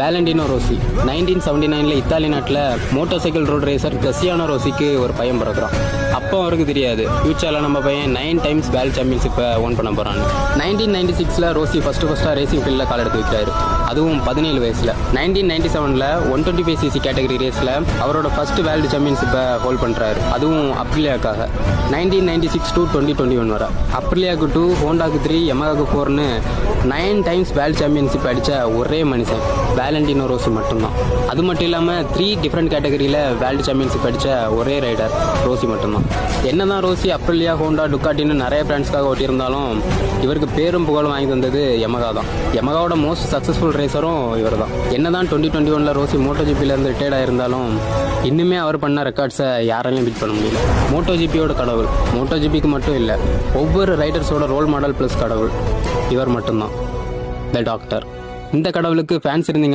Valentino Rossi 1979 Italy நாட்டில் motorcycle road racer Cristiano ரோசிக்கு ஒரு பையன் பிறக்கிறான். அப்போ அவருக்கு தெரியாது ஃபியூச்சரில் நம்ம பையன் 9 டைம்ஸ் வேர்ல்ட் சாம்பியன்ஷிப்பை ஓன் பண்ண போகிறான்னு. 1996 ரோசி ஃபஸ்ட்டாக ரேசிங் ஃபீல்டில் கால் எடுத்து வைக்கிறாரு, அதுவும் 17 வயசில். 1997 125cc கேட்டகரி ரேஸில் அவரோட ஃபர்ஸ்ட் வேர்ல்டு சாம்பியன்ஷிப்பை ஹோல்ட் பண்ணுறாரு, அதுவும் அப்ரிலியாக்காக. 1996 to 2021 வர அப்ரிலியாவுக்கு 2, ஹோண்டாக்கு 3, யமகாவுக்கு 4ன்னு 9 டைம்ஸ் வேர்ல்டு சாம்பியன்ஷிப் அடித்த ஒரே மனுஷன் வேலண்டினோ ரோசி மட்டும்தான். அது மட்டும் இல்லாமல் 3 டிஃப்ரெண்ட் கேட்டகரியில் வேர்ல்டு சாம்பியன்ஷிப் அடித்த ஒரே ரைடர் ரோசி மட்டும்தான். என்னதான் ரோசி அப்ரிலியா, ஹோண்டா, டுக்காட்டின்னு நிறைய பிராண்ட்ஸ்க்காக ஓட்டியிருந்தாலும் இவருக்கு பேரும் புகழும் வாங்கி தந்தது யமகா தான். யமகாவோட மோஸ்ட் சக்ஸஸ்ஃபுல் ரேசரும் இவர் தான். என்னதான் 2021 ரோசி மோட்டோஜிபியிலேருந்து ரிட்டையர்ட் ஆயிருந்தாலும் இன்னுமே அவர் பண்ண ரெக்கார்ட்ஸை யாராலையும் பீட் பண்ண முடியல. மோட்டோஜிபியோட கடவுள், மோட்டோஜிபிக்கு மட்டும் இல்லை, ஒவ்வொரு ரைடர்ஸோட ரோல் மாடல் ப்ளஸ் கடவுள் இவர் மட்டும்தான், த டாக்டர். இந்த கடவுளுக்கு ஃபேன்ஸ் இருந்தீங்க